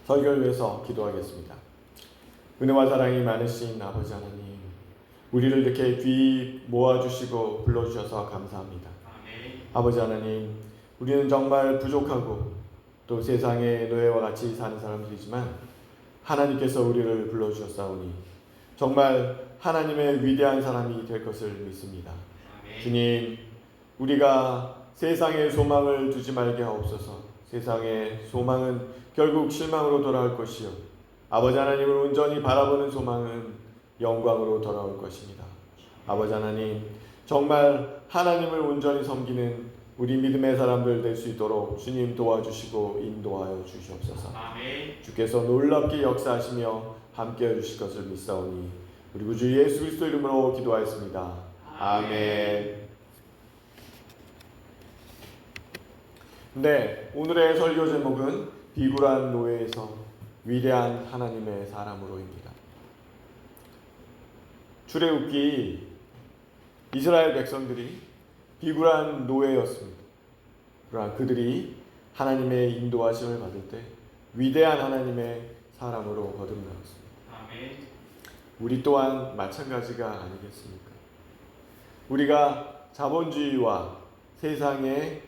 설교를 위해서 기도하겠습니다. 은혜와 사랑이 많으신 아버지 하나님, 우리를 이렇게 귀 모아주시고 불러주셔서 감사합니다. 아버지 하나님, 우리는 정말 부족하고 또 세상의 노예와 같이 사는 사람들이지만 하나님께서 우리를 불러주셨사오니 정말 하나님의 위대한 사람이 될 것을 믿습니다. 주님, 우리가 세상에 소망을 두지 말게 하옵소서. 세상의 소망은 결국 실망으로 돌아올 것이요, 아버지 하나님을 온전히 바라보는 소망은 영광으로 돌아올 것입니다. 아버지 하나님, 정말 하나님을 온전히 섬기는 우리 믿음의 사람들 될 수 있도록 주님 도와주시고 인도하여 주시옵소서. 주께서 놀랍게 역사하시며 함께해 주실 것을 믿사오니 우리 구주 예수 그리스도 이름으로 기도하였습니다. 아멘. 네, 오늘의 설교 제목은 비굴한 노예에서 위대한 하나님의 사람으로입니다. 출애굽기 이스라엘 백성들이 비굴한 노예였습니다. 그러나 그들이 하나님의 인도하심을 받을 때 위대한 하나님의 사람으로 거듭나왔습니다. 우리 또한 마찬가지가 아니겠습니까? 우리가 자본주의와 세상의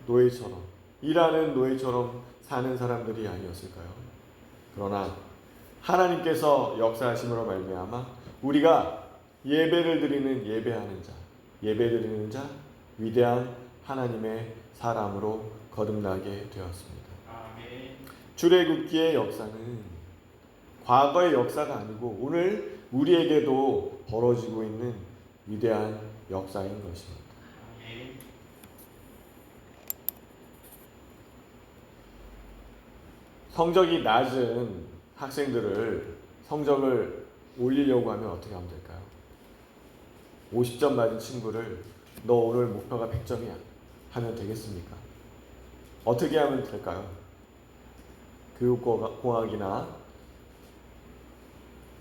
노예처럼, 일하는 노예처럼 사는 사람들이 아니었을까요? 그러나 하나님께서 역사하심으로 말미암아 우리가 예배를 드리는 예배하는 자, 예배드리는 자, 위대한 하나님의 사람으로 거듭나게 되었습니다. 출애굽기의 역사는 과거의 역사가 아니고 오늘 우리에게도 벌어지고 있는 위대한 역사인 것입니다. 성적이 낮은 학생들을 성적을 올리려고 하면 어떻게 하면 될까요? 50점 맞은 친구를 너 오늘 목표가 100점이야 하면 되겠습니까? 어떻게 하면 될까요? 교육공학이나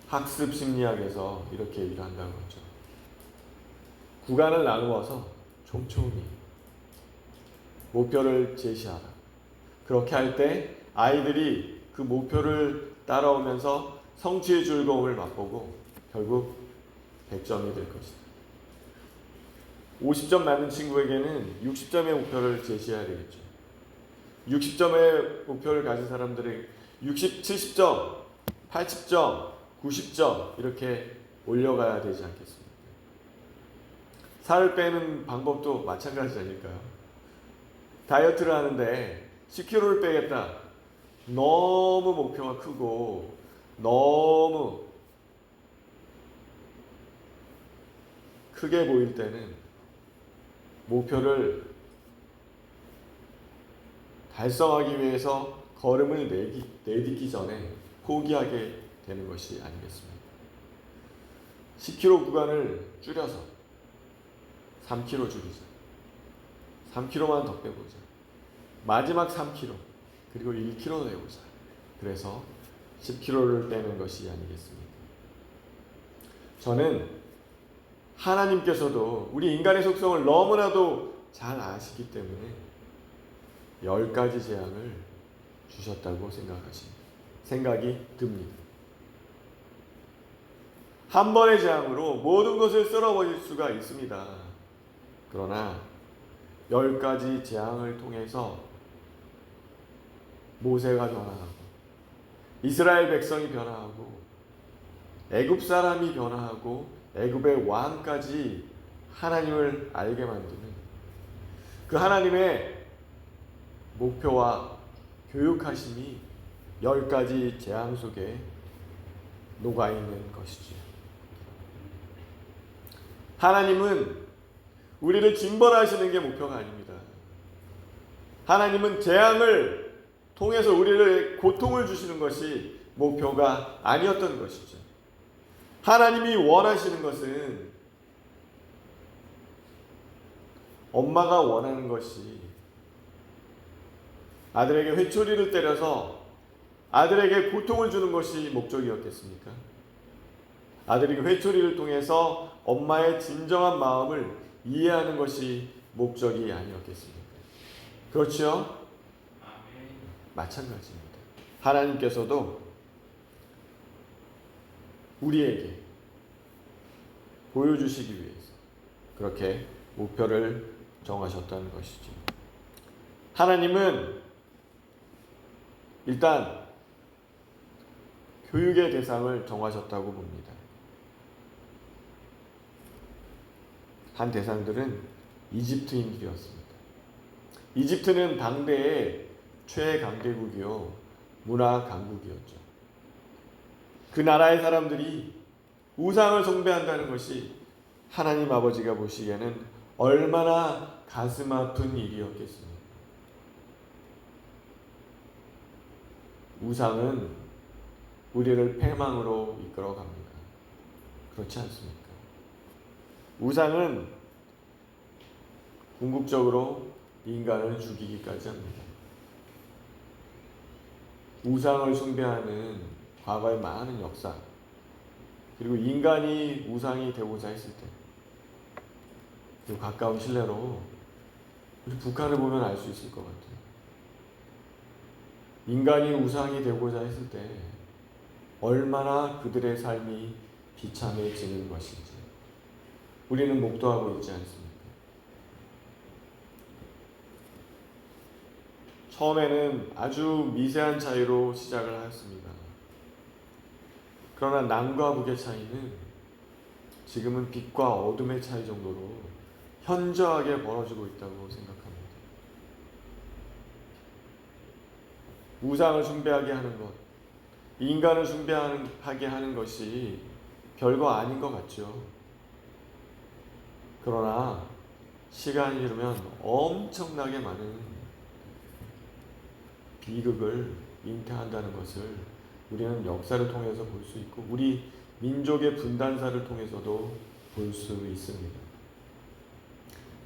학습심리학에서 이렇게 얘기를 한다고 하죠. 구간을 나누어서 촘촘히 목표를 제시하라. 그렇게 할 때 아이들이 그 목표를 따라오면서 성취의 즐거움을 맛보고 결국 100점이 될 것이다. 50점 맞는 친구에게는 60점의 목표를 제시해야 되겠죠. 60점의 목표를 가진 사람들이 60, 70점, 80점, 90점 이렇게 올려가야 되지 않겠습니까? 살을 빼는 방법도 마찬가지 아닐까요? 다이어트를 하는데 10kg를 빼겠다. 너무 목표가 크고 너무 크게 보일 때는 목표를 달성하기 위해서 걸음을 내딛기 전에 포기하게 되는 것이 아니겠습니까? 10km 구간을 줄여서 3km 줄이자. 3km만 더 빼보자. 마지막 3km 그리고 1km 내보자. 그래서 10km를 빼는 것이 아니겠습니까? 저는 하나님께서도 우리 인간의 속성을 너무나도 잘 아시기 때문에 10가지 재앙을 주셨다고 생각이 듭니다. 한 번의 재앙으로 모든 것을 쓸어버릴 수가 있습니다. 그러나 10가지 재앙을 통해서 모세가 변화하고 이스라엘 백성이 변화하고 애굽 사람이 변화하고 애굽의 왕까지 하나님을 알게 만드는 그 하나님의 목표와 교육하심이 10가지 재앙 속에 녹아있는 것이지요. 하나님은 우리를 징벌하시는 게 목표가 아닙니다. 하나님은 재앙을 통해서 우리를 고통을 주시는 것이 목표가 아니었던 것이죠. 하나님이 원하시는 것은 엄마가 원하는 것이 아들에게 회초리를 때려서 아들에게 고통을 주는 것이 목적이었겠습니까? 아들에게 회초리를 통해서 엄마의 진정한 마음을 이해하는 것이 목적이 아니었겠습니까? 그렇죠? 마찬가지입니다. 하나님께서도 우리에게 보여주시기 위해서 그렇게 목표를 정하셨다는 것이죠. 하나님은 일단 교육의 대상을 정하셨다고 봅니다. 한 대상들은 이집트인들이었습니다. 이집트는 당대의 최강대국이요 문화 강국이었죠. 그 나라의 사람들이 우상을 숭배한다는 것이 하나님 아버지가 보시기에는 얼마나 가슴 아픈 일이었겠습니까? 우상은 우리를 패망으로 이끌어 갑니다. 그렇지 않습니까? 우상은 궁극적으로 인간을 죽이기까지 합니다. 우상을 숭배하는 과거의 많은 역사, 그리고 인간이 우상이 되고자 했을 때, 그리고 가까운 신뢰로 우리 북한을 보면 알 수 있을 것 같아요. 인간이 우상이 되고자 했을 때 얼마나 그들의 삶이 비참해지는 것인지 우리는 목도하고 있지 않습니까? 처음에는 아주 미세한 차이로 시작을 하였습니다. 그러나 남과 북의 차이는 지금은 빛과 어둠의 차이 정도로 현저하게 벌어지고 있다고 생각합니다. 우상을 숭배하게 하는 것, 인간을 숭배하게 하는 것이 별거 아닌 것 같죠. 그러나 시간이 흐르면 엄청나게 많은 비극을 잉태한다는 것을 우리는 역사를 통해서 볼 수 있고 우리 민족의 분단사를 통해서도 볼 수 있습니다.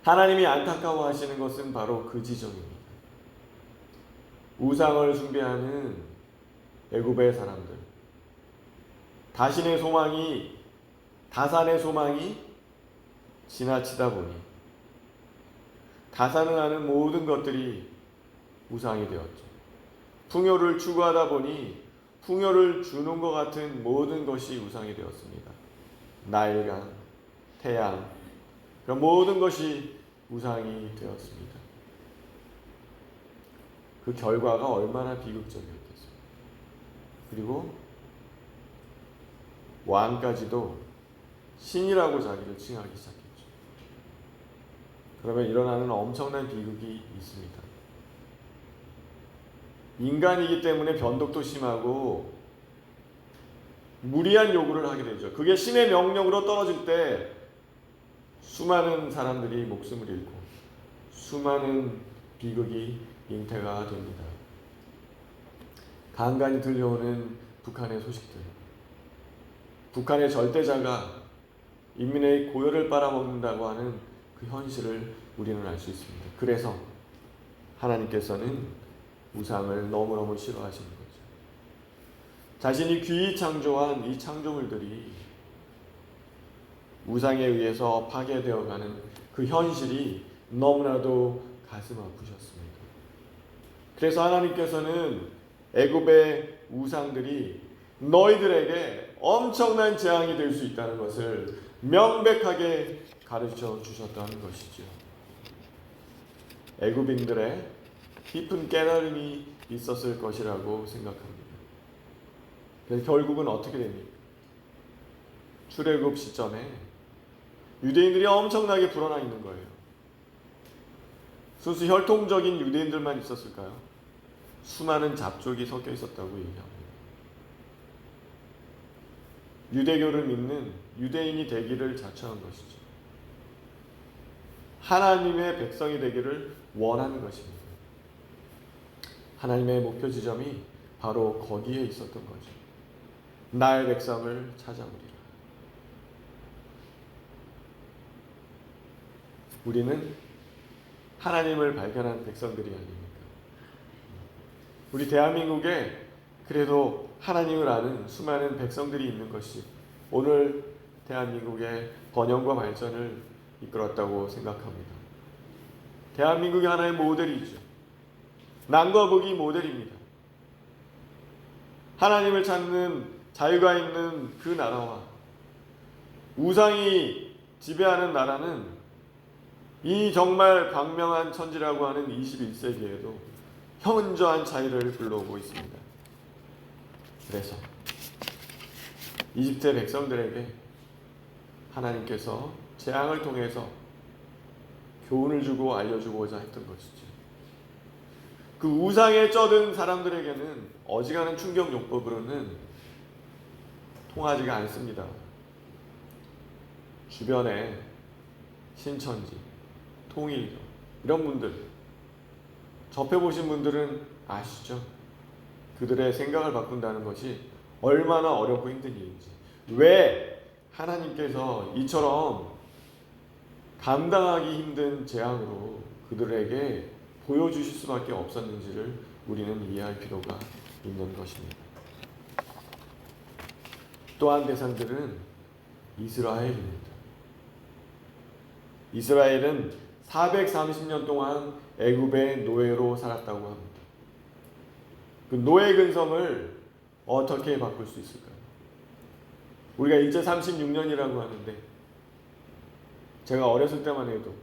하나님이 안타까워하시는 것은 바로 그 지점입니다. 우상을 숭배하는 애굽의 사람들, 다산의 소망이 지나치다 보니 다산을 하는 모든 것들이 우상이 되었죠. 풍요를 추구하다 보니 풍요를 주는 것 같은 모든 것이 우상이 되었습니다. 나일강, 태양, 그런 모든 것이 우상이 되었습니다. 그 결과가 얼마나 비극적이었겠습니까? 그리고 왕까지도 신이라고 자기를 칭하기 시작했죠. 그러면 일어나는 엄청난 비극이 있습니다. 인간이기 때문에 변덕도 심하고 무리한 요구를 하게 되죠. 그게 신의 명령으로 떨어질 때 수많은 사람들이 목숨을 잃고 수많은 비극이 잉태가 됩니다. 간간히 들려오는 북한의 소식들, 북한의 절대자가 인민의 고열을 빨아먹는다고 하는 그 현실을 우리는 알 수 있습니다. 그래서 하나님께서는 우상을 너무너무 싫어하시는 거죠. 자신이 귀히 창조한 이 창조물들이 우상에 의해서 파괴되어가는 그 현실이 너무나도 가슴 아프셨습니다. 그래서 하나님께서는 애굽의 우상들이 너희들에게 엄청난 재앙이 될 수 있다는 것을 명백하게 가르쳐 주셨다는 것이죠. 애굽인들의 깊은 깨달음이 있었을 것이라고 생각합니다. 그래서 결국은 어떻게 됩니까? 출애굽 시점에 유대인들이 엄청나게 불어나 있는 거예요. 순수 혈통적인 유대인들만 있었을까요? 수많은 잡족이 섞여 있었다고 얘기합니다. 유대교를 믿는 유대인이 되기를 자처한 것이죠. 하나님의 백성이 되기를 원하는 것입니다. 하나님의 목표 지점이 바로 거기에 있었던 거죠. 나의 백성을 찾아오리라. 우리는 하나님을 발견한 백성들이 아닙니까? 우리 대한민국에 그래도 하나님을 아는 수많은 백성들이 있는 것이 오늘 대한민국의 번영과 발전을 이끌었다고 생각합니다. 대한민국이 하나의 모델이죠. 남과 북이 모델입니다. 하나님을 찾는 자유가 있는 그 나라와 우상이 지배하는 나라는 이 정말 광명한 천지라고 하는 21세기에도 현저한 차이를 불러오고 있습니다. 그래서 이집트의 백성들에게 하나님께서 재앙을 통해서 교훈을 주고 알려주고자 했던 것이죠. 그 우상에 쩌든 사람들에게는 어지간한 충격요법으로는 통하지가 않습니다. 주변에 신천지, 통일교 이런 분들 접해보신 분들은 아시죠? 그들의 생각을 바꾼다는 것이 얼마나 어렵고 힘든 일인지, 왜 하나님께서 이처럼 감당하기 힘든 재앙으로 그들에게 보여주실 수밖에 없었는지를 우리는 이해할 필요가 있는 것입니다. 또한 대상들은 이스라엘입니다. 이스라엘은 430년 동안 애굽의 노예로 살았다고 합니다. 그 노예 근성을 어떻게 바꿀 수 있을까요? 우리가 일제 36년이라고 하는데 제가 어렸을 때만 해도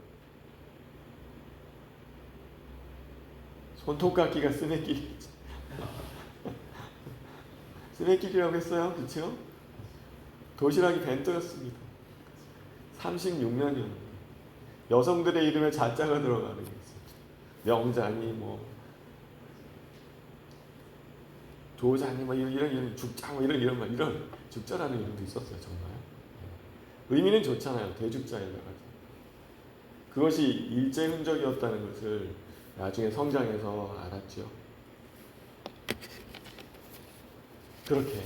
손톱깎이가 스매끼리 스매끼리라고 했어요. 그렇죠? 도시락이 벤또였습니다. 36년이었는데 여성들의 이름에 자자가 들어가는 게 있었죠. 명자니 뭐 조자니 뭐 이런 죽자 뭐 이런 죽자라는 이름도 있었어요. 정말 의미는 좋잖아요. 대죽자에다가 그것이 일제 흔적이었다는 것을 나중에 성장해서 알았죠. 그렇게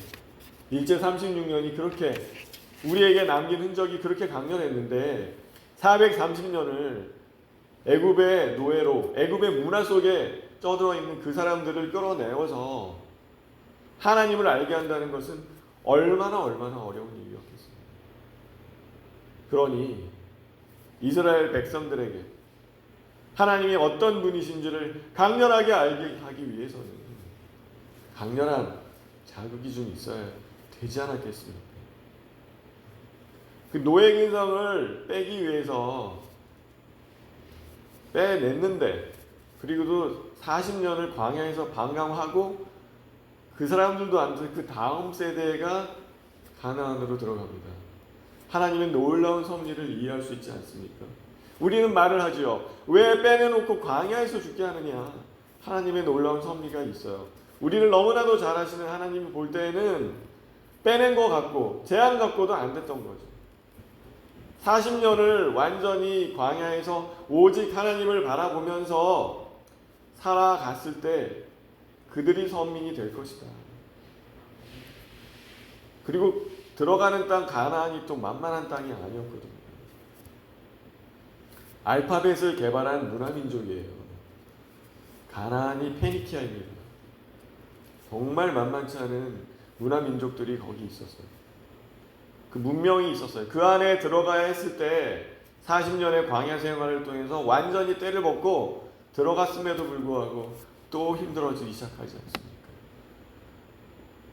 일제 36년이 그렇게 우리에게 남긴 흔적이 그렇게 강렬했는데 430년을 애굽의 노예로 애굽의 문화 속에 쩌들어 있는 그 사람들을 끌어내어서 하나님을 알게 한다는 것은 얼마나 어려운 일이었겠습니까. 그러니 이스라엘 백성들에게 하나님이 어떤 분이신지를 강렬하게 알게 하기 위해서는 강렬한 자극이 좀 있어야 되지 않았겠습니까? 그 노예 근성을 빼기 위해서 빼냈는데 그리고도 40년을 광야에서 방황하고 그 사람들도 안 돼. 그 다음 세대가 가나안으로 들어갑니다. 하나님의 놀라운 섭리를 이해할 수 있지 않습니까? 우리는 말을 하지요. 왜 빼내놓고 광야에서 죽게 하느냐? 하나님의 놀라운 섭리가 있어요. 우리를 너무나도 잘 아시는 하나님이 볼 때에는 빼낸 것 같고 재앙 갖고도 안 됐던 거죠. 40년을 완전히 광야에서 오직 하나님을 바라보면서 살아갔을 때 그들이 선민이 될 것이다. 그리고 들어가는 땅 가나안이 또 만만한 땅이 아니었거든요. 알파벳을 개발한 문화민족이에요. 가나안이 페니키아입니다. 정말 만만치 않은 문화민족들이 거기 있었어요. 그 문명이 있었어요. 그 안에 들어가야 했을 때 40년의 광야 생활을 통해서 완전히 때를 먹고 들어갔음에도 불구하고 또 힘들어지기 시작하지 않습니까?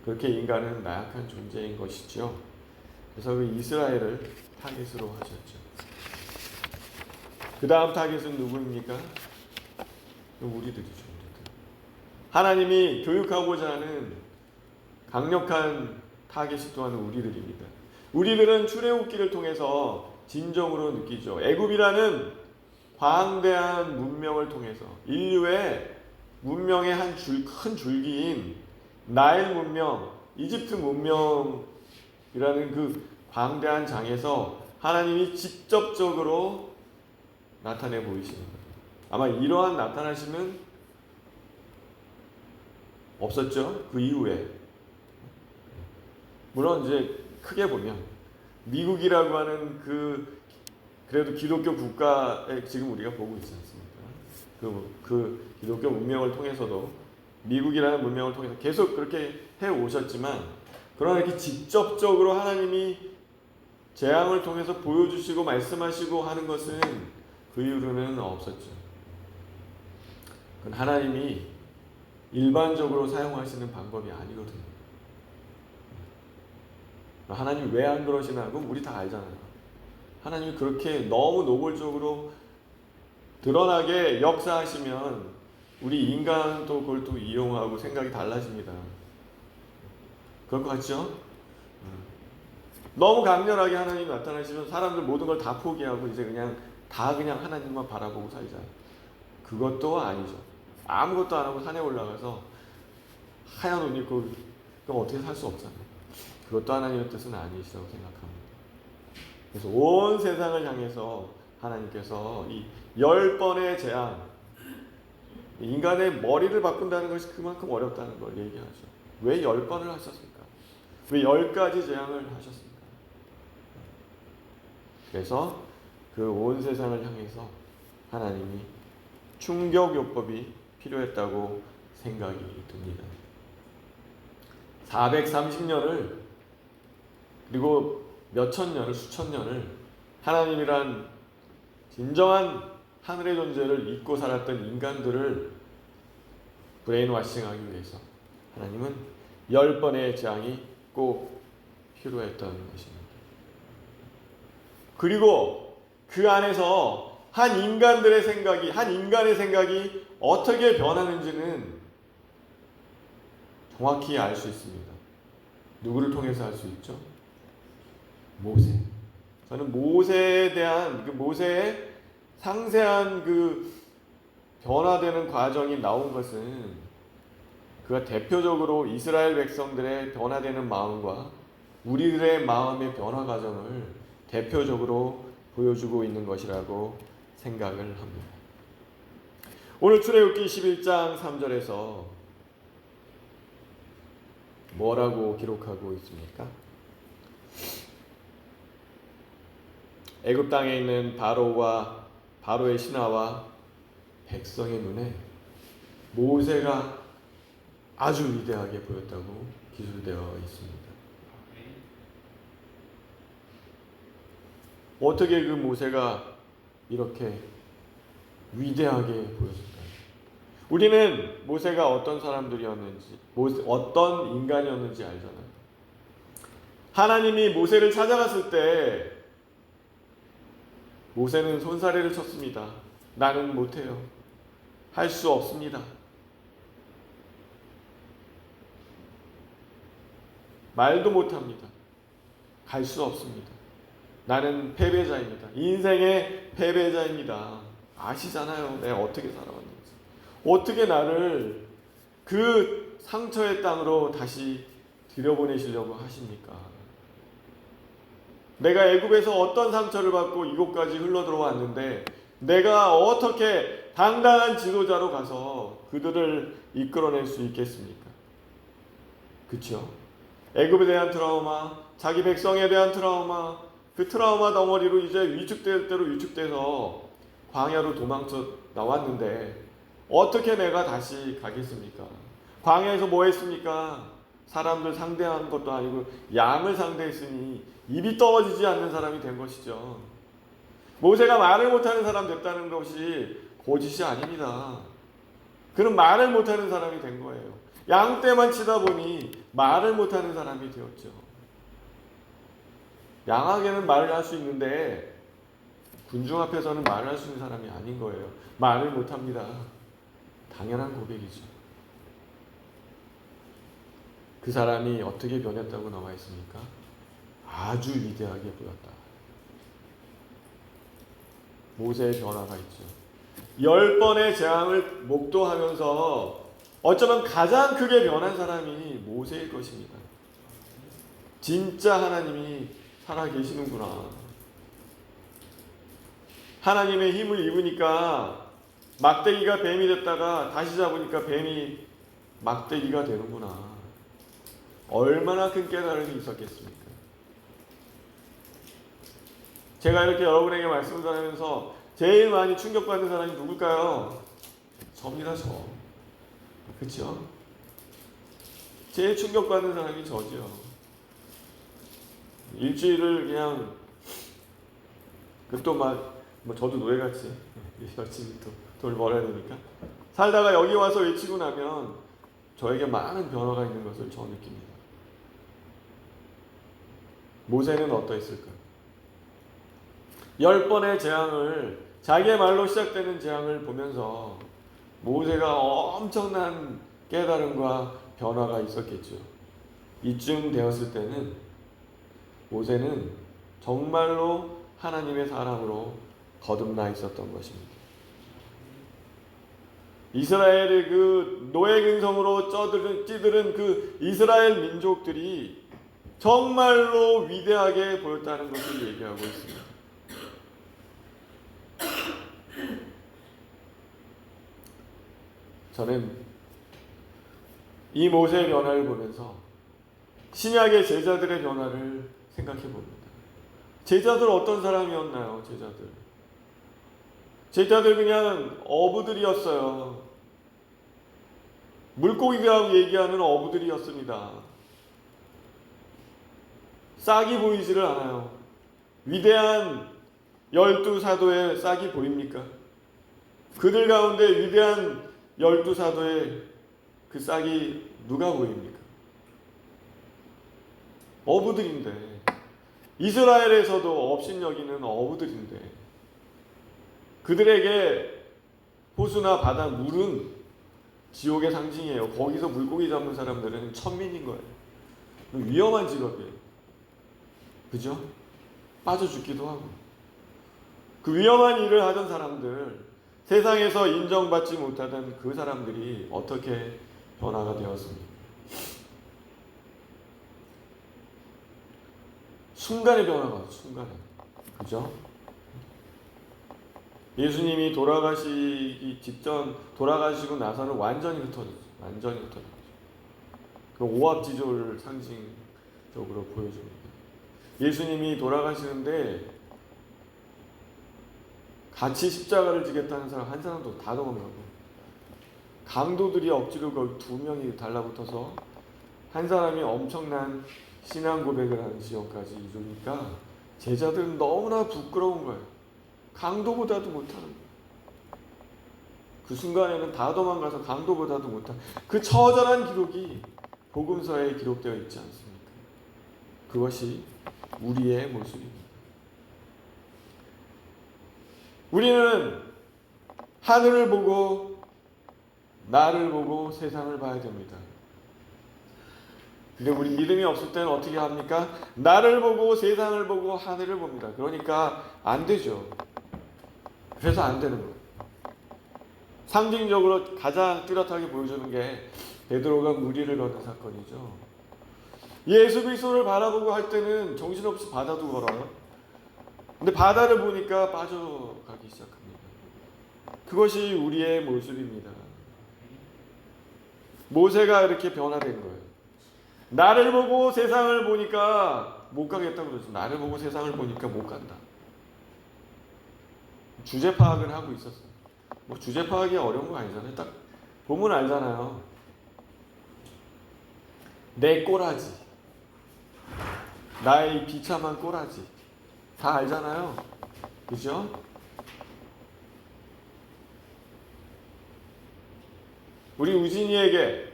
그렇게 인간은 나약한 존재인 것이죠. 그래서 그 이스라엘을 타겟으로 하셨죠. 그 다음 타겟은 누구입니까? 우리들이죠. 하나님이 교육하고자 하는 강력한 타겟이 또한 우리들입니다. 우리들은 출애굽기를 통해서 진정으로 느끼죠. 애굽이라는 광대한 문명을 통해서 인류의 문명의 큰 줄기인 나일 문명, 이집트 문명이라는 그 광대한 장에서 하나님이 직접적으로 나타내 보이시는 거예요. 아마 이러한 나타나심은 없었죠. 그 이후에 물론 이제 크게 보면 미국이라고 하는 그래도 기독교 국가에 지금 우리가 보고 있지 않습니까? 그 기독교 문명을 통해서도 미국이라는 문명을 통해서 계속 그렇게 해 오셨지만 그러나 이렇게 직접적으로 하나님이 재앙을 통해서 보여주시고 말씀하시고 하는 것은 그 이후로는 없었죠. 그건 하나님이 일반적으로 사용하시는 방법이 아니거든요. 하나님 왜 안 그러시나? 그럼 우리 다 알잖아요. 하나님이 그렇게 너무 노골적으로 드러나게 역사하시면 우리 인간은 또 그걸 또 이용하고 생각이 달라집니다. 그럴 것 같죠? 너무 강렬하게 하나님이 나타나시면 사람들 모든 걸 다 포기하고 이제 그냥 하나님만 바라보고 살자. 그것도 아니죠. 아무것도 안 하고 산에 올라가서 하얀 옷 입고 그럼 어떻게 살 수 없잖아요. 그것도 하나님의 뜻은 아니시라고 생각합니다. 그래서 온 세상을 향해서 하나님께서 이 10번의 재앙, 인간의 머리를 바꾼다는 것이 그만큼 어렵다는 걸 얘기하죠. 왜 10번을 하셨습니까? 왜 10가지 재앙을 하셨습니까? 그래서 그 온 세상을 향해서 하나님이 충격요법이 필요했다고 생각이 듭니다. 430년을 그리고 몇천 년을 수천 년을 하나님이란 진정한 하늘의 존재를 잊고 살았던 인간들을 브레인워싱하기 위해서 하나님은 10번의 재앙이 꼭 필요했던 것입니다. 그리고 그 안에서 한 인간의 생각이 어떻게 변하는지는 정확히 알 수 있습니다. 누구를 통해서 알 수 있죠? 모세. 저는 모세에 대한 모세의 상세한 변화되는 과정이 나온 것은 그가 대표적으로 이스라엘 백성들의 변화되는 마음과 우리들의 마음의 변화 과정을 대표적으로 보여주고 있는 것이라고 생각을 합니다. 오늘 출애굽기 11장 3절에서 뭐라고 기록하고 있습니까? 애굽 땅에 있는 바로의 신하와 백성의 눈에 모세가 아주 위대하게 보였다고 기술되어 있습니다. 어떻게 그 모세가 이렇게 위대하게 보였을까요? 우리는 모세가 어떤 사람들이었는지, 어떤 인간이었는지 알잖아요. 하나님이 모세를 찾아갔을 때 모세는 손사래를 쳤습니다. 나는 못해요. 할 수 없습니다. 말도 못합니다. 갈 수 없습니다. 나는 패배자입니다. 인생의 패배자입니다. 아시잖아요. 내가 어떻게 살아왔는지. 어떻게 나를 그 상처의 땅으로 다시 들여보내시려고 하십니까? 내가 애굽에서 어떤 상처를 받고 이곳까지 흘러들어왔는데 내가 어떻게 당당한 지도자로 가서 그들을 이끌어낼 수 있겠습니까? 그렇죠? 애굽에 대한 트라우마, 자기 백성에 대한 트라우마, 그 트라우마 덩어리로 이제 위축될 대로 위축돼서 광야로 도망쳐 나왔는데 어떻게 내가 다시 가겠습니까? 광야에서 뭐 했습니까? 사람들 상대한 것도 아니고 양을 상대했으니 입이 떨어지지 않는 사람이 된 것이죠. 모세가 말을 못하는 사람 됐다는 것이 거짓이 아닙니다. 그는 말을 못하는 사람이 된 거예요. 양떼만 치다 보니 말을 못하는 사람이 되었죠. 양에게는 말을 할 수 있는데 군중 앞에서는 말을 할 수 있는 사람이 아닌 거예요. 말을 못합니다. 당연한 고백이죠. 그 사람이 어떻게 변했다고 나와 있습니까? 아주 위대하게 보였다. 모세의 변화가 있죠. 10번의 재앙을 목도하면서 어쩌면 가장 크게 변한 사람이 모세일 것입니다. 진짜 하나님이 살아계시는구나. 하나님의 힘을 입으니까 막대기가 뱀이 됐다가 다시 잡으니까 뱀이 막대기가 되는구나. 얼마나 큰 깨달음이 있었겠습니까? 제가 이렇게 여러분에게 말씀을 전하면서 제일 많이 충격받는 사람이 누굴까요? 접니다, 저. 그렇죠? 제일 충격받는 사람이 저죠. 일주일을 그냥 저도 노예같이 열심히 또 돈을 벌어야 되니까 살다가 여기 와서 외치고 나면 저에게 많은 변화가 있는 것을 저 느낍니다. 모세는 어떠했을까? 10번의 재앙을, 자기의 말로 시작되는 재앙을 보면서 모세가 엄청난 깨달음과 변화가 있었겠죠. 이쯤 되었을 때는 모세는 정말로 하나님의 사람으로 거듭나 있었던 것입니다. 이스라엘의 그 노예 근성으로 찌들은 그 이스라엘 민족들이 정말로 위대하게 보였다는 것을 얘기하고 있습니다. 저는 이 모세의 변화를 보면서 신약의 제자들의 변화를 생각해 봅니다. 제자들 어떤 사람이었나요? 제자들 그냥 어부들이었어요. 물고기라고 얘기하는 어부들이었습니다. 싹이 보이지를 않아요. 위대한 12사도의 싹이 보입니까? 그들 가운데 위대한 12사도의 그 싹이 누가 보입니까? 어부들인데, 이스라엘에서도 업신여기는 어부들인데, 그들에게 호수나 바다, 물은 지옥의 상징이에요. 거기서 물고기 잡는 사람들은 천민인 거예요. 위험한 직업이에요. 그죠? 빠져 죽기도 하고. 그 위험한 일을 하던 사람들, 세상에서 인정받지 못하던 그 사람들이 어떻게 변화가 되었습니까? 순간의 변화가, 순간에. 그죠? 예수님이 돌아가시기 직전, 돌아가시고 나서는 완전히 흩어졌죠. 완전히 흩어졌죠. 그 오합지졸을 상징적으로 보여줍니다. 예수님이 돌아가시는데 같이 십자가를 지겠다는 사람 한 사람도 다 도망가고, 강도들이 억지로 거의 2명이 달라붙어서 한 사람이 엄청난 신앙 고백을 하는 지역까지 이루니까 제자들은 너무나 부끄러운 거예요. 강도보다도 못하는 거예요. 그 순간에는 다 도망가서 강도보다도 못한 그 처절한 기록이 복음서에 기록되어 있지 않습니까? 그것이 우리의 모습입니다. 우리는 하늘을 보고 나를 보고 세상을 봐야 됩니다. 근데 우리 믿음이 없을 때는 어떻게 합니까? 나를 보고 세상을 보고 하늘을 봅니다. 그러니까 안 되죠. 그래서 안 되는 거예요. 상징적으로 가장 뚜렷하게 보여주는 게 베드로가 무리를 걷는 사건이죠. 예수 그리스도를 바라보고 할 때는 정신없이 바다도 걸어요. 근데 바다를 보니까 빠져가기 시작합니다. 그것이 우리의 모습입니다. 모세가 이렇게 변화된 거예요. 나를 보고 세상을 보니까 못 가겠다고 그러죠. 나를 보고 세상을 보니까 못 간다. 주제 파악을 하고 있었어요. 뭐 주제 파악이 어려운 거 아니잖아요. 딱 보면 알잖아요. 내 꼬라지, 나의 비참한 꼬라지 다 알잖아요. 그죠? 우리 우진이에게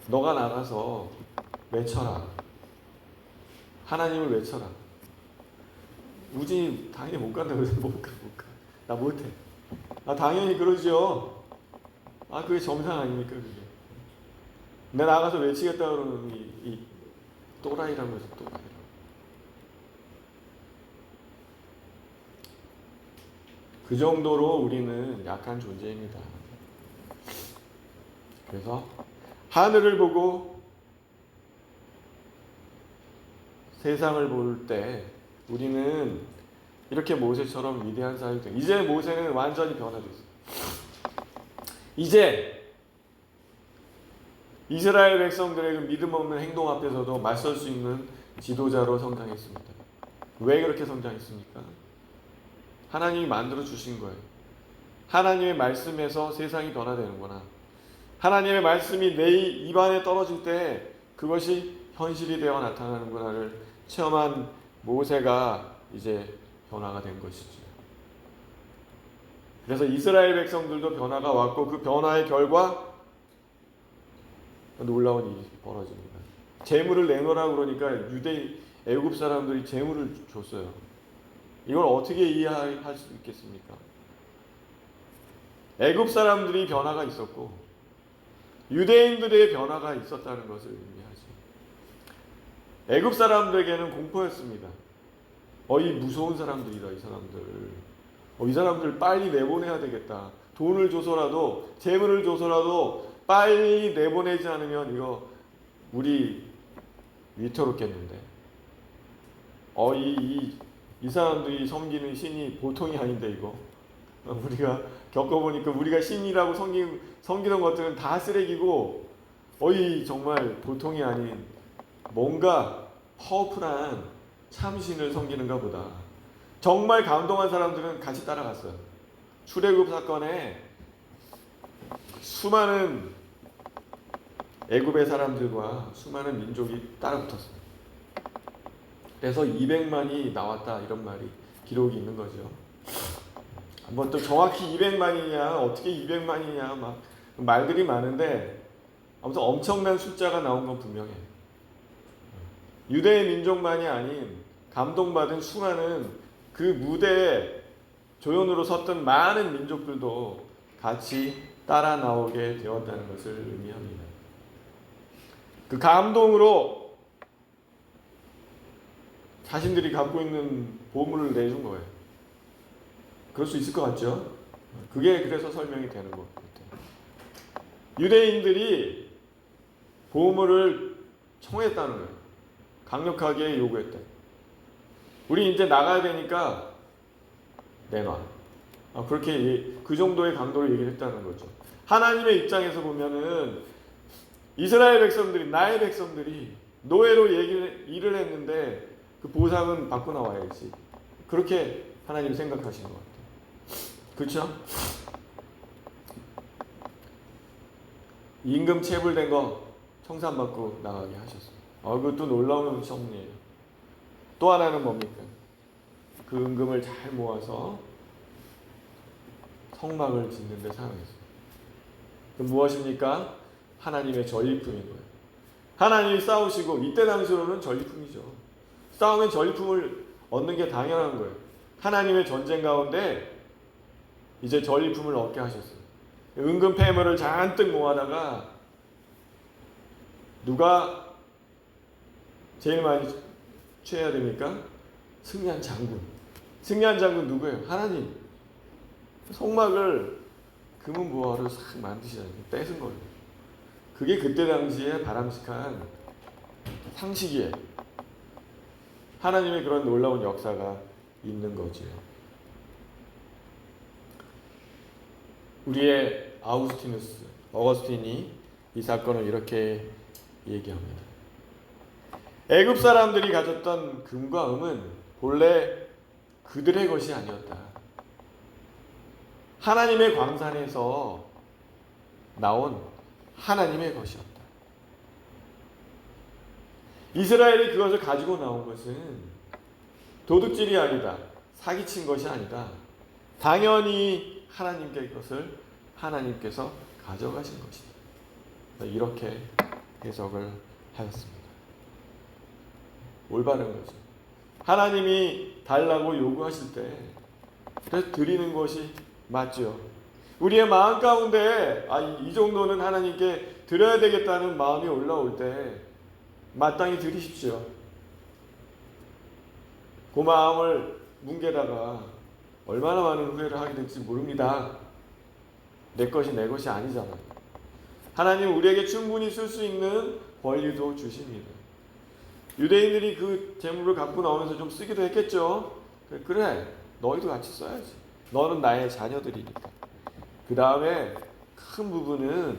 너가 나가서 외쳐라. 하나님을 외쳐라. 우진이 당연히 못 간다 그래서 못 가. 나 못해. 당연히 그러죠. 그게 정상 아닙니까 그게. 내가 나가서 외치겠다 그러는 이 또라이라고 해서 또라이라고. 그 정도로 우리는 약한 존재입니다. 그래서 하늘을 보고 세상을 볼 때 우리는 이렇게 모세처럼 위대한 사람이 돼. 이제 모세는 완전히 변화됐어요. 이제 이스라엘 백성들의 그 믿음 없는 행동 앞에서도 맞설 수 있는 지도자로 성장했습니다. 왜 그렇게 성장했습니까? 하나님이 만들어 주신 거예요. 하나님의 말씀에서 세상이 변화되는구나. 하나님의 말씀이 내 입안에 떨어질 때 그것이 현실이 되어 나타나는구나를 체험한 모세가 이제 변화가 된 것이죠. 그래서 이스라엘 백성들도 변화가 왔고 그 변화의 결과 놀라운 일이 벌어집니다. 재물을 내놓으라 그러니까 애굽 사람들이 재물을 줬어요. 이걸 어떻게 이해할 수 있겠습니까? 애굽 사람들이 변화가 있었고 유대인들의 변화가 있었다는 것을 의미하죠. 애굽 사람들에게는 공포였습니다. 이 무서운 사람들이다, 이 사람들. 이 사람들 빨리 내보내야 되겠다. 돈을 줘서라도, 재물을 줘서라도 빨리 내보내지 않으면 이거 우리 위태롭겠는데. 이 사람들이 섬기는 신이 보통이 아닌데 이거. 우리가 겪어보니까 우리가 신이라고 섬기던 것들은 다 쓰레기고 정말 보통이 아닌 뭔가 파워풀한 참신을 섬기는가 보다. 정말 감동한 사람들은 같이 따라갔어요. 출애굽 사건에 수많은 애굽의 사람들과 수많은 민족이 따라붙었어요. 그래서 200만이 나왔다 이런 말이 기록이 있는 거죠. 또 정확히 200만이냐 어떻게 200만이냐 막 말들이 많은데 아무튼 엄청난 숫자가 나온 건 분명해요. 유대의 민족만이 아닌 감동받은 수많은 그 무대에 조연으로 섰던 많은 민족들도 같이 따라 나오게 되었다는 것을 의미합니다. 그 감동으로 자신들이 갖고 있는 보물을 내준 거예요. 그럴 수 있을 것 같죠? 그게 그래서 설명이 되는 것 같아요. 유대인들이 보물을 청했다는 거예요. 강력하게 요구했다. 우리 이제 나가야 되니까 내놔. 그렇게 그 정도의 강도로 얘기를 했다는 거죠. 하나님의 입장에서 보면은 이스라엘 백성들이, 나의 백성들이 노예로 일을 했는데 그 보상은 받고 나와야지. 그렇게 하나님 생각하시는 것 같아요. 그렇죠? 임금 체불된 거 청산받고 나가게 하셨어요. 그것도 놀라운 섭리예요. 또 하나는 뭡니까? 그 임금을 잘 모아서 성막을 짓는 데 사용했어요. 그럼 무엇입니까? 하나님의 전리품인 거예요. 하나님이 싸우시고, 이때 당시로는 전리품이죠. 싸우면 전리품을 얻는 게 당연한 거예요. 하나님의 전쟁 가운데 이제 전리품을 얻게 하셨어요. 은금 폐물을 잔뜩 모아다가 누가 제일 많이 취해야 됩니까? 승리한 장군. 승리한 장군 누구예요? 하나님. 성막을 금은 부화로 싹 만드시다니 뺏은 거예요. 그게 그때 당시에 바람직한 상식이에요. 하나님의 그런 놀라운 역사가 있는 거죠. 우리의 어거스틴이 이 사건을 이렇게 얘기합니다. 애굽 사람들이 가졌던 금과 은은 본래 그들의 것이 아니었다. 하나님의 광산에서 나온 하나님의 것이었다. 이스라엘이 그것을 가지고 나온 것은 도둑질이 아니다. 사기친 것이 아니다. 당연히 하나님께 것을 하나님께서 가져가신 것이다. 이렇게 해석을 하였습니다. 올바른 거죠. 하나님이 달라고 요구하실 때 그래서 드리는 것이 맞죠. 우리의 마음 가운데 이 정도는 하나님께 드려야 되겠다는 마음이 올라올 때 마땅히 드리십시오. 그 마음을 뭉개다가 얼마나 많은 후회를 하게 될지 모릅니다. 내 것이 내 것이 아니잖아요. 하나님 우리에게 충분히 쓸 수 있는 권리도 주십니다. 유대인들이 그 재물을 갖고 나오면서 좀 쓰기도 했겠죠. 그래, 너희도 같이 써야지. 너는 나의 자녀들이니까. 그 다음에 큰 부분은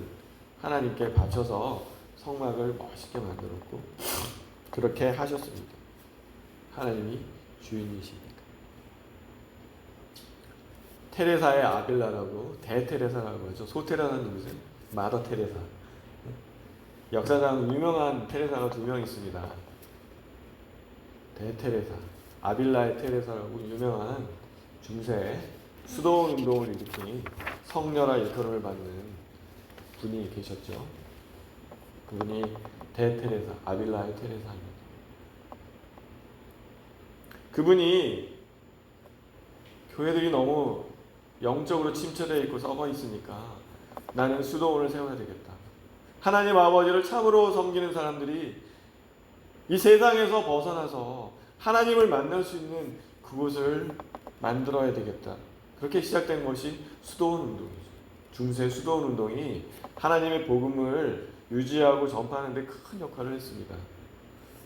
하나님께 바쳐서 성막을 멋있게 만들었고 그렇게 하셨습니다. 하나님이 주인이십니까? 테레사의 아빌라라고 대테레사라고 하죠. 소테레사는 누구세요? 마더 테레사. 역사상 유명한 테레사가 2명 있습니다. 대테레사, 아빌라의 테레사라고 유명한 중세 수도원 운동을 일으킨 성녀라 일컬음을 받는 분이 계셨죠. 그분이 대테레사, 아빌라의 테레사입니다. 그분이 교회들이 너무 영적으로 침체되어 있고 썩어 있으니까 나는 수도원을 세워야 되겠다. 하나님 아버지를 참으로 섬기는 사람들이 이 세상에서 벗어나서 하나님을 만날 수 있는 그곳을 만들어야 되겠다. 그렇게 시작된 것이 수도원 운동이죠. 중세 수도원 운동이 하나님의 복음을 유지하고 전파하는 데 큰 역할을 했습니다.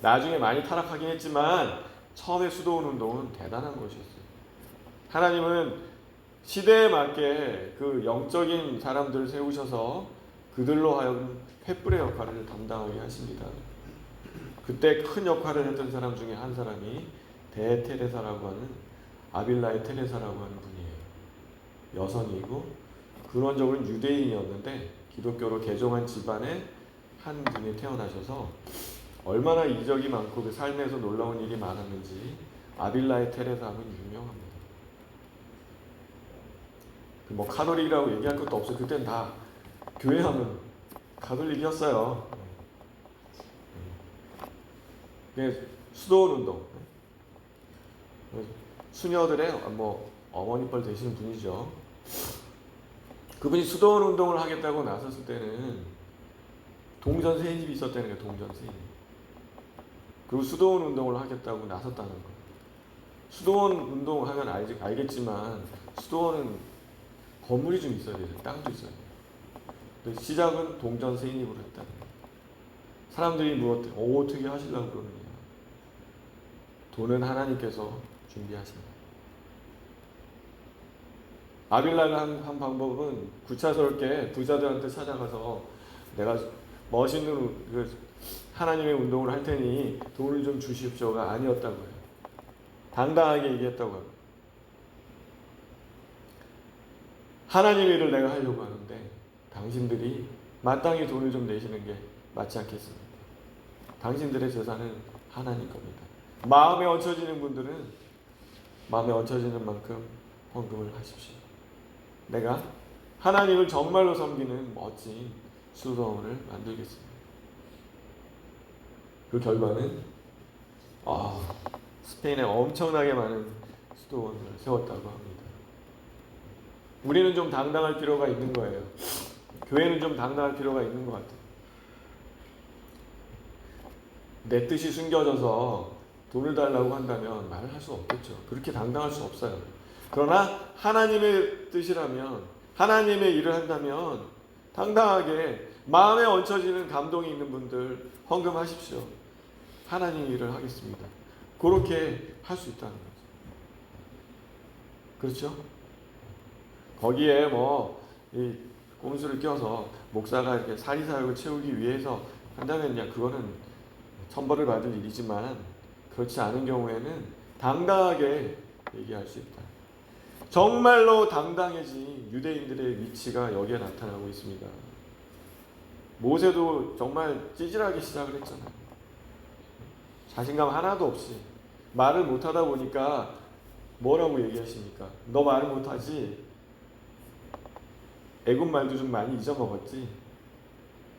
나중에 많이 타락하긴 했지만 처음에 수도원 운동은 대단한 것이었어요. 하나님은 시대에 맞게 그 영적인 사람들을 세우셔서 그들로 하여금 횃불의 역할을 담당하게 하십니다. 그때 큰 역할을 했던 사람 중에 한 사람이 대테레사라고 하는 아빌라의 테레사라고 하는 분이에요. 여성이고 근원적으로는 유대인이었는데 기독교로 개종한 집안의 한 분이 태어나셔서 얼마나 이적이 많고 그 삶에서 놀라운 일이 많았는지 아빌라의 테레사 하면 유명합니다. 뭐 카톨릭이라고 얘기할 것도 없어요. 그때는 다 교회 하면 가톨릭이었어요. 수도원 운동, 수녀들의 뭐 어머니뻘 되시는 분이죠. 그분이 수도원 운동을 하겠다고 나섰을 때는 동전 세인집이 있었다는 거예요. 동전 세인. 그리고 수도원 운동을 하겠다고 나섰다는 거예요. 수도원 운동하면 알겠지만 수도원은 건물이 좀 있어야 돼요. 땅도 있어야 돼요. 시작은 동전 세인입으로 했다는 거예요. 사람들이 어떻게 하시려고 그러느냐. 돈은 하나님께서 준비하신다. 아빌라가 한 방법은 구차스럽게 부자들한테 찾아가서 내가 멋있는 그 하나님의 운동을 할 테니 돈을 좀 주십시오가 아니었다고 해요. 당당하게 얘기했다고 합니다. 하나님의 일을 내가 하려고 하는데 당신들이 마땅히 돈을 좀 내시는 게 맞지 않겠습니까? 당신들의 재산은 하나님 겁니다. 마음에 얹혀지는 분들은 마음에 얹혀지는 만큼 헌금을 하십시오. 내가 하나님을 정말로 섬기는 멋진 수도원을 만들겠습니다. 그 결과는 스페인에 엄청나게 많은 수도원을 세웠다고 합니다. 우리는 좀 당당할 필요가 있는 거예요. 교회는 좀 당당할 필요가 있는 것 같아요. 내 뜻이 숨겨져서 돈을 달라고 한다면 말을 할 수 없겠죠. 그렇게 당당할 수 없어요. 그러나 하나님의 뜻이라면, 하나님의 일을 한다면 당당하게 마음에 얹혀지는 감동이 있는 분들 헌금하십시오. 하나님 일을 하겠습니다. 그렇게 할 수 있다는 거죠. 그렇죠? 거기에 이 꼼수를 껴서 목사가 이렇게 사리사욕을 채우기 위해서 한다면야 그거는 천벌을 받을 일이지만 그렇지 않은 경우에는 당당하게 얘기할 수 있다. 정말로 당당해진 유대인들의 위치가 여기에 나타나고 있습니다. 모세도 정말 찌질하게 시작을 했잖아요. 자신감 하나도 없이 말을 못하다 보니까 뭐라고 얘기하십니까? 너 말을 못하지? 애굽 말도 좀 많이 잊어먹었지?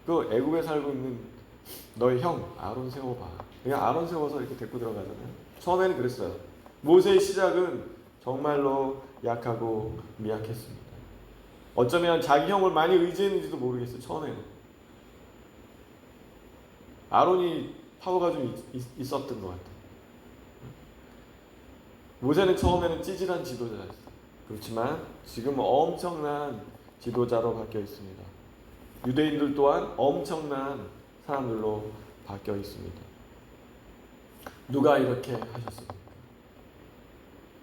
그 애굽에 살고 있는 너의 형 아론 세워봐. 그냥 아론 세워서 이렇게 데리고 들어가잖아요. 처음에는 그랬어요. 모세의 시작은 정말로 약하고 미약했습니다. 어쩌면 자기 형을 많이 의지했는지도 모르겠어요. 처음에는 아론이 파워가 좀 있었던 것 같아요. 모세는 처음에는 찌질한 지도자였어요. 그렇지만 지금은 엄청난 지도자로 바뀌어 있습니다. 유대인들 또한 엄청난 사람들로 바뀌어 있습니다. 누가 이렇게 하셨습니까?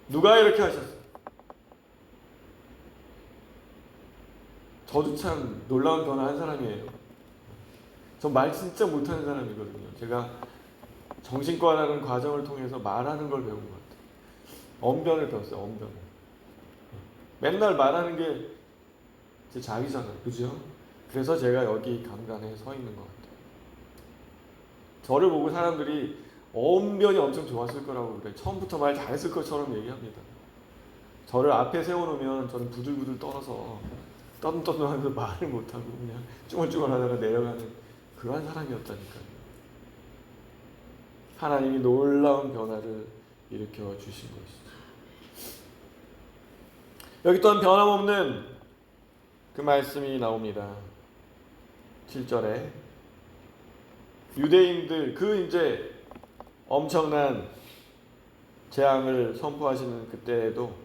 누가 이렇게 하셨어요? 저도 참 놀라운 변화한 사람이에요. 저 말 진짜 못하는 사람이거든요. 제가 정신과라는 과정을 통해서 말하는 걸 배운 것 같아요. 언변을 배웠어요. 언변을. 맨날 말하는 게 제 자위잖아요. 그죠? 그래서 제가 여기 강단에 서 있는 것 같아요. 저를 보고 사람들이 언변이 엄청 좋았을 거라고 그래요. 처음부터 말 잘했을 것처럼 얘기합니다. 저를 앞에 세워놓으면 저는 부들부들 떨어서 떠듬떠듬하면서 말을 못하고 그냥 쭈글쭈글하다가 내려가는 그러한 사람이었다니까요. 하나님이 놀라운 변화를 일으켜 주신 것이죠. 여기 또한 변함없는 그 말씀이 나옵니다. 7절에 유대인들 그 이제 엄청난 재앙을 선포하시는 그때에도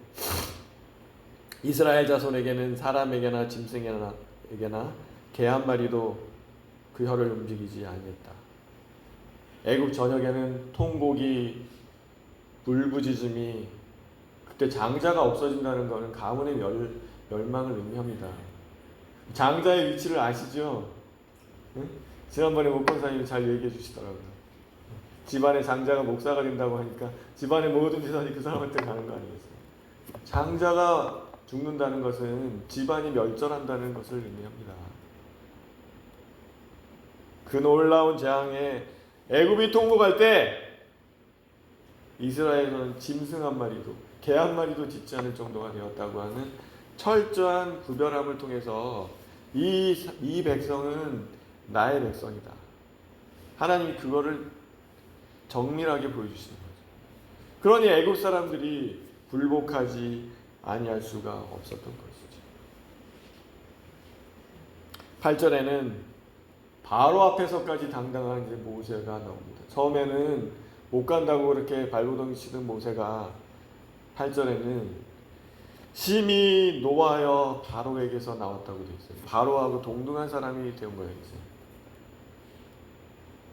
이스라엘 자손에게는 사람에게나 짐승에게나 개 한 마리도 그 혀를 움직이지 아니했다. 애굽 전역에는 통곡이 울부짖음이 그때 장자가 없어진다는 것은 가문의 멸망을 의미합니다. 장자의 위치를 아시죠? 응? 지난번에 목권사님이 잘 얘기해 주시더라고요. 집안에 장자가 목사가 된다고 하니까 집안의 모든 재산이 그 사람한테 가는 거 아니겠어요? 장자가 죽는다는 것은 집안이 멸절한다는 것을 의미합니다. 그 놀라운 재앙에 애굽이 통곡할 때 이스라엘은 짐승 한 마리도 개 한 마리도 짓지 않을 정도가 되었다고 하는 철저한 구별함을 통해서 이 백성은 나의 백성이다. 하나님이 그거를 정밀하게 보여주시는 거죠. 그러니 애굽 사람들이 굴복하지 아니할 수가 없었던 것이죠. 8절에는 바로 앞에서까지 당당한 이제 모세가 나옵니다. 처음에는 못 간다고 그렇게 발버둥 치던 모세가 8절에는 심히 노하여 바로에게서 나왔다고 되어 있어요. 바로하고 동등한 사람이 된 모양이죠.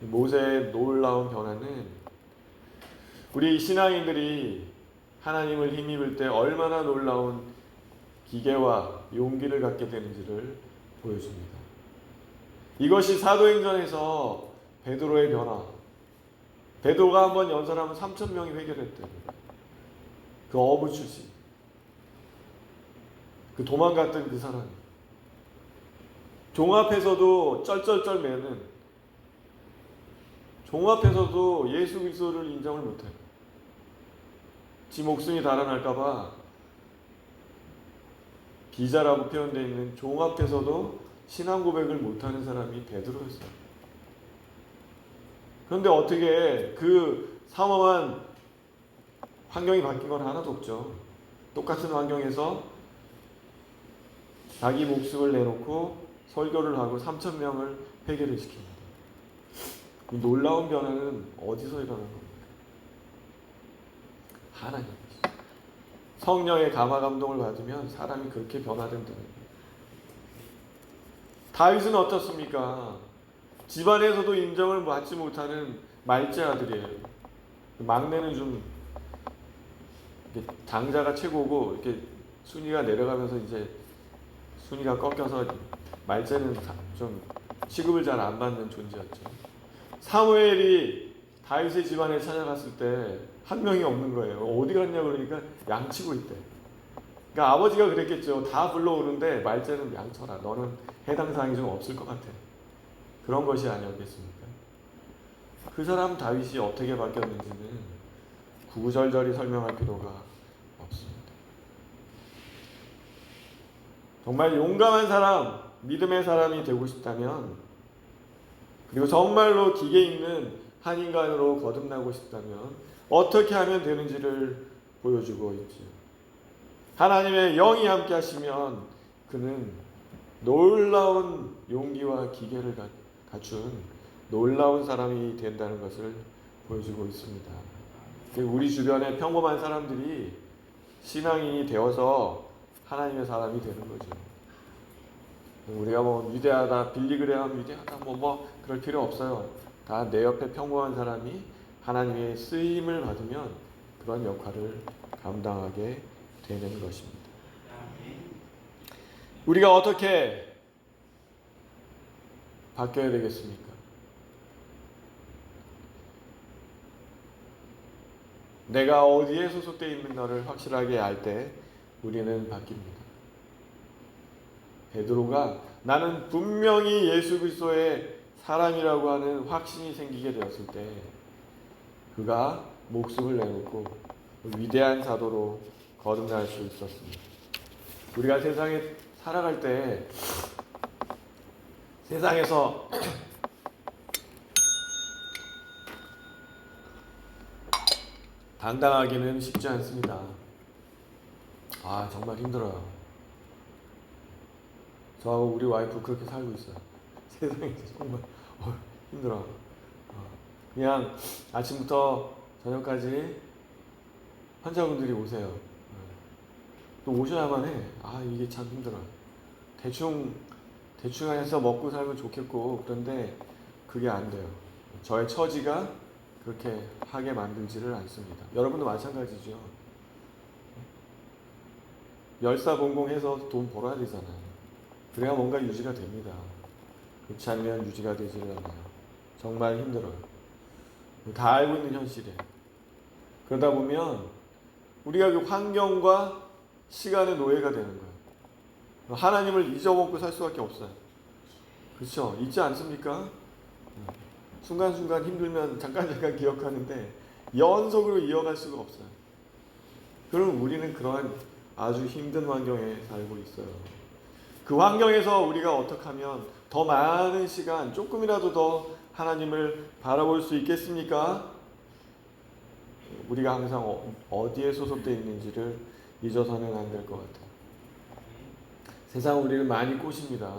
모세의 놀라운 변화는 우리 신앙인들이 하나님을 힘입을 때 얼마나 놀라운 기계와 용기를 갖게 되는지를 보여줍니다. 이것이 사도행전에서 베드로의 변화. 베드로가 한번 연설하면 3,000명이 회개했대요. 그 어부 출신. 그 도망갔던 그 사람. 종 앞에서도 쩔쩔쩔 매는, 종 앞에서도 예수 그리스도를 인정을 못해요. 지 목숨이 달아날까봐 비자라고 표현되어 있는 종 앞에서도 신앙 고백을 못하는 사람이 베드로였어요. 그런데 어떻게 그 삼엄한 환경이 바뀐 건 하나도 없죠. 똑같은 환경에서 자기 목숨을 내놓고 설교를 하고 3,000명을 회개를 시킵니다. 이 놀라운 변화는 어디서 일어난 겁니까? 하나님이죠. 성령의 감화 감동을 받으면 사람이 그렇게 변화된다는 거예요. 다윗은 어떻습니까? 집안에서도 인정을 받지 못하는 말째 아들이에요. 막내는 좀 장자가 최고고 이렇게 순위가 내려가면서 이제 순위가 꺾여서 말째는 좀 취급을 잘 안 받는 존재였죠. 사무엘이 다윗의 집안에 찾아갔을 때 한 명이 없는 거예요. 어디 갔냐 그러니까 양치고 있대. 그러니까 아버지가 그랬겠죠. 다 불러오는데 말째는 양쳐라. 너는 해당 사항이 좀 없을 것 같아. 그런 것이 아니었겠습니까? 그 사람 다윗이 어떻게 바뀌었는지는 구구절절히 설명할 필요가 없습니다. 정말 용감한 사람, 믿음의 사람이 되고 싶다면, 그리고 정말로 기계 있는 한 인간으로 거듭나고 싶다면 어떻게 하면 되는지를 보여주고 있지요. 하나님의 영이 함께 하시면 그는 놀라운 용기와 기계를 갖춘 놀라운 사람이 된다는 것을 보여주고 있습니다. 우리 주변의 평범한 사람들이 신앙인이 되어서 하나님의 사람이 되는 거죠. 우리가 뭐 위대하다, 빌리그레함 위대하다, 뭐 그럴 필요 없어요. 다 내 옆에 평범한 사람이 하나님의 쓰임을 받으면 그런 역할을 감당하게 되는 것입니다. 우리가 어떻게 바뀌어야 되겠습니까? 내가 어디에 소속되어 있는가를 확실하게 알 때 우리는 바뀝니다. 베드로가 나는 분명히 예수 그리스도의 사람이라고 하는 확신이 생기게 되었을 때 그가 목숨을 내놓고 위대한 사도로 거듭날 수 있었습니다. 우리가 세상에 살아갈 때 세상에서 감당하기는 쉽지 않습니다. 정말 힘들어요. 저하고 우리 와이프 그렇게 살고 있어요. 세상에서 정말 힘들어. 그냥 아침부터 저녁까지 환자분들이 오세요. 또 오셔야만 해. 이게 참 힘들어요. 대충 해서 먹고 살면 좋겠고, 그런데 그게 안 돼요. 저의 처지가 그렇게 하게 만들지를 않습니다. 여러분도 마찬가지죠. 열사봉공해서 돈 벌어야 되잖아요. 그래야 뭔가 유지가 됩니다. 그렇지 않으면 유지가 되지를 않아요. 정말 힘들어요. 다 알고 있는 현실이에요. 그러다 보면 우리가 그 환경과 시간의 노예가 되는 거예요. 하나님을 잊어먹고 살 수밖에 없어요. 그렇죠? 잊지 않습니까? 순간순간 힘들면 잠깐 기억하는데 연속으로 이어갈 수가 없어요. 그럼 우리는 그러한 아주 힘든 환경에 살고 있어요. 그 환경에서 우리가 어떻게 하면 더 많은 시간, 조금이라도 더 하나님을 바라볼 수 있겠습니까? 우리가 항상 어디에 소속되어 있는지를 잊어서는 안 될 것 같아요. 세상은 우리를 많이 꼬십니다.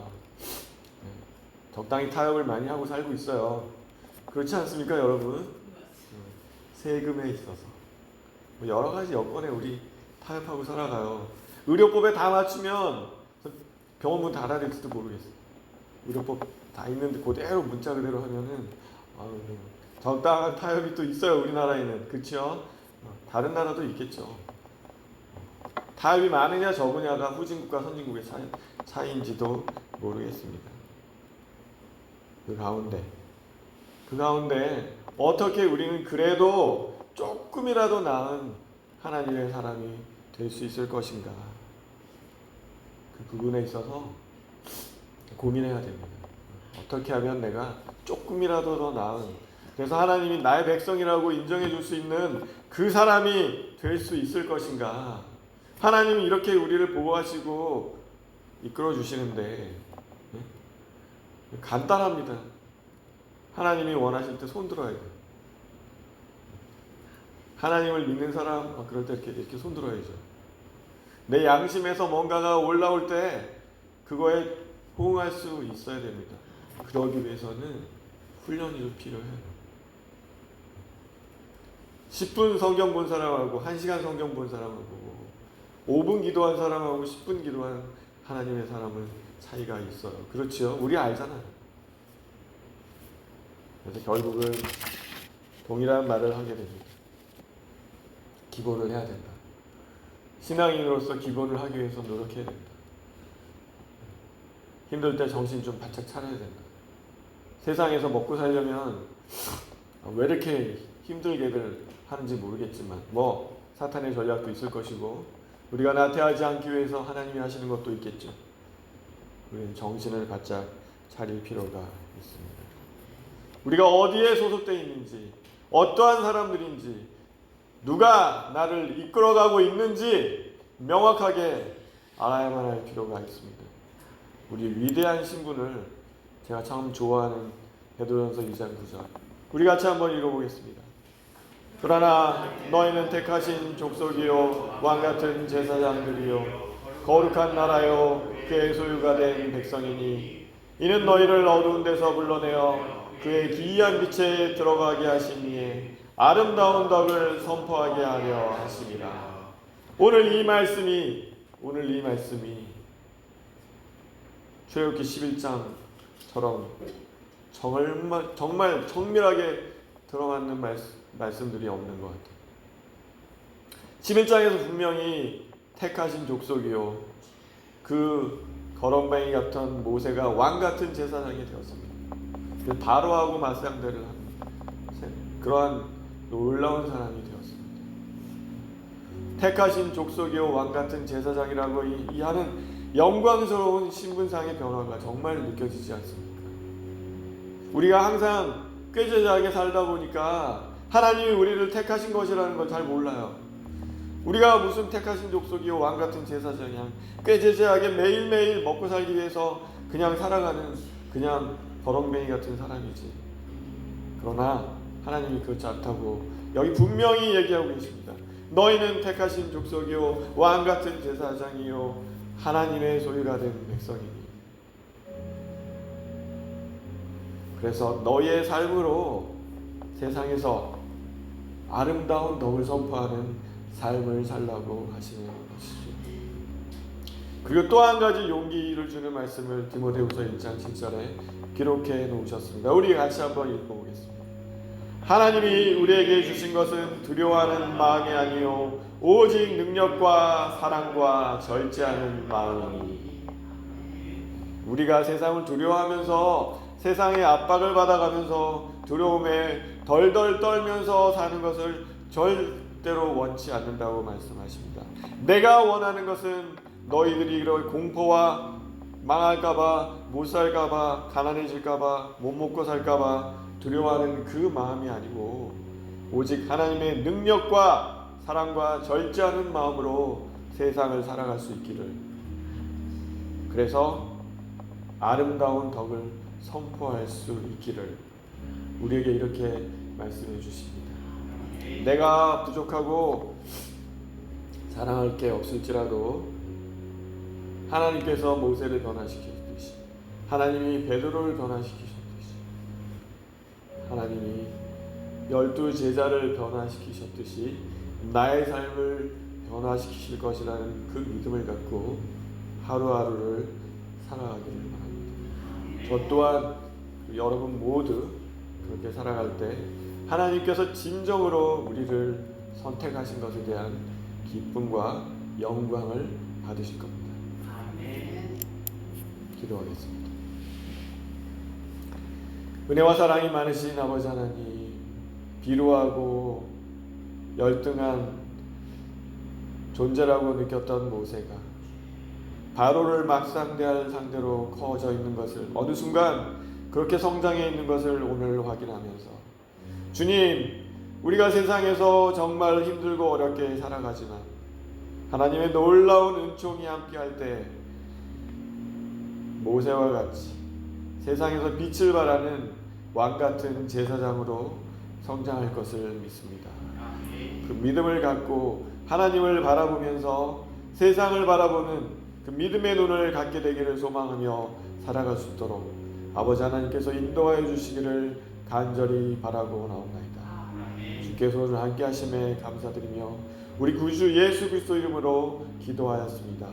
적당히 타협을 많이 하고 살고 있어요. 그렇지 않습니까, 여러분? 세금에 있어서 여러 가지 여건에 우리 타협하고 살아가요. 의료법에 다 맞추면 병원 문 닫아야 될지도 모르겠어요. 의료법 다 있는데 그대로 문자 그대로 하면은 적당한 타협이 또 있어요, 우리나라에는. 그렇죠? 다른 나라도 있겠죠. 타협이 많으냐 적으냐가 후진국과 선진국의 차이인지도 모르겠습니다. 그 가운데 어떻게 우리는 그래도 조금이라도 나은 하나님의 사람이 될 수 있을 것인가? 그 부분에 있어서 고민해야 됩니다. 어떻게 하면 내가 조금이라도 더 나은, 그래서 하나님이 나의 백성이라고 인정해 줄 수 있는 그 사람이 될 수 있을 것인가? 하나님이 이렇게 우리를 보호하시고 이끌어 주시는데 간단합니다. 하나님이 원하실 때 손 들어야 돼요. 하나님을 믿는 사람 그럴 때 이렇게 손 들어야죠. 내 양심에서 뭔가가 올라올 때 그거에 호응할 수 있어야 됩니다. 그러기 위해서는 훈련이 좀 필요해요. 10분 성경 본 사람하고 1시간 성경 본 사람하고 5분 기도한 사람하고 10분 기도한 하나님의 사람은 차이가 있어요. 그렇죠? 우리 알잖아요. 그래서 결국은 동일한 말을 하게 됩니다. 기본을 해야 된다. 신앙인으로서 기본을 하기 위해서 노력해야 된다. 힘들 때 정신 좀 바짝 차려야 된다. 세상에서 먹고 살려면 왜 이렇게 힘들게들 하는지 모르겠지만 사탄의 전략도 있을 것이고 우리가 나태하지 않기 위해서 하나님이 하시는 것도 있겠죠. 우리는 정신을 바짝 차릴 필요가 있습니다. 우리가 어디에 소속되어 있는지, 어떠한 사람들인지, 누가 나를 이끌어가고 있는지 명확하게 알아야만 할 필요가 있습니다. 우리 위대한 신분을 제가 참 좋아하는 베드로전서 2장 9절 우리 같이 한번 읽어보겠습니다. 그러나 너희는 택하신 족속이요 왕같은 제사장들이요 거룩한 나라요 그의 소유가 된 백성이니 이는 너희를 어두운 데서 불러내어 그의 기이한 빛에 들어가게 하시니에 아름다운 덕을 선포하게 하려 하심이라. 오늘 이 말씀이 출애굽기 11장처럼 정말 정밀하게 들어맞는 말씀들이 없는 것 같아요. 11장에서 분명히 택하신 족속이요 그 거렁뱅이 같은 모세가 왕 같은 제사장이 되었습니다. 바로하고 맞상대를 합니다. 그러한 놀라운 사람이 되었습니다. 택하신 족속이요 왕 같은 제사장이라고 이 하는 영광스러운 신분상의 변화가 정말 느껴지지 않습니까? 우리가 항상 꾀죄죄하게 살다 보니까 하나님이 우리를 택하신 것이라는 걸 잘 몰라요. 우리가 무슨 택하신 족속이요 왕 같은 제사장이야. 꾀죄죄하게 매일매일 먹고 살기 위해서 그냥 살아가는 그냥 버렁뱅이 같은 사람이지. 그러나 하나님이 그렇지 않다고 여기 분명히 얘기하고 계십니다. 너희는 택하신 족속이요 왕같은 제사장이요 하나님의 소유가 된 백성이니. 그래서 너희의 삶으로 세상에서 아름다운 덕을 선포하는 삶을 살라고 하시는 것이죠. 그리고 또 한 가지 용기를 주는 말씀을 디모데후서 1장 7절에 기록해 놓으셨습니다. 우리 같이 한번 읽어보겠습니다. 하나님이 우리에게 주신 것은 두려워하는 마음이 아니요 오직 능력과 사랑과 절제하는 마음이니. 우리가 세상을 두려워하면서 세상의 압박을 받아가면서 두려움에 덜덜 떨면서 사는 것을 절대로 원치 않는다고 말씀하십니다. 내가 원하는 것은 너희들이 이런 공포와 망할까봐, 못 살까봐, 가난해질까봐, 못 먹고 살까봐 두려워하는 그 마음이 아니고 오직 하나님의 능력과 사랑과 절제하는 마음으로 세상을 살아갈 수 있기를. 그래서 아름다운 덕을 선포할 수 있기를 우리에게 이렇게 말씀해 주십니다. 내가 부족하고 자랑할 게 없을지라도 하나님께서 모세를 변화시키셨듯이, 하나님이 베드로를 변화시키셨듯이, 하나님이 12 제자를 변화시키셨듯이 나의 삶을 변화시키실 것이라는 그 믿음을 갖고 하루하루를 살아가기를 바랍니다. 저 또한 여러분 모두 그렇게 살아갈 때 하나님께서 진정으로 우리를 선택하신 것에 대한 기쁨과 영광을 받으실 겁니다. 기도하겠습니다. 은혜와 사랑이 많으신 아버지 하나님, 비루하고 열등한 존재라고 느꼈던 모세가 바로를 막 상대할 상대로 커져 있는 것을, 어느 순간 그렇게 성장해 있는 것을 오늘 확인하면서, 주님, 우리가 세상에서 정말 힘들고 어렵게 살아가지만 하나님의 놀라운 은총이 함께할 때 모세와 같이 세상에서 빛을 발하는 왕같은 제사장으로 성장할 것을 믿습니다. 그 믿음을 갖고 하나님을 바라보면서 세상을 바라보는 그 믿음의 눈을 갖게 되기를 소망하며 살아갈 수 있도록 아버지 하나님께서 인도하여 주시기를 간절히 바라고 나옵나이다. 주께서 오늘 함께 하심에 감사드리며 우리 구주 예수 그리스도 이름으로 기도하였습니다.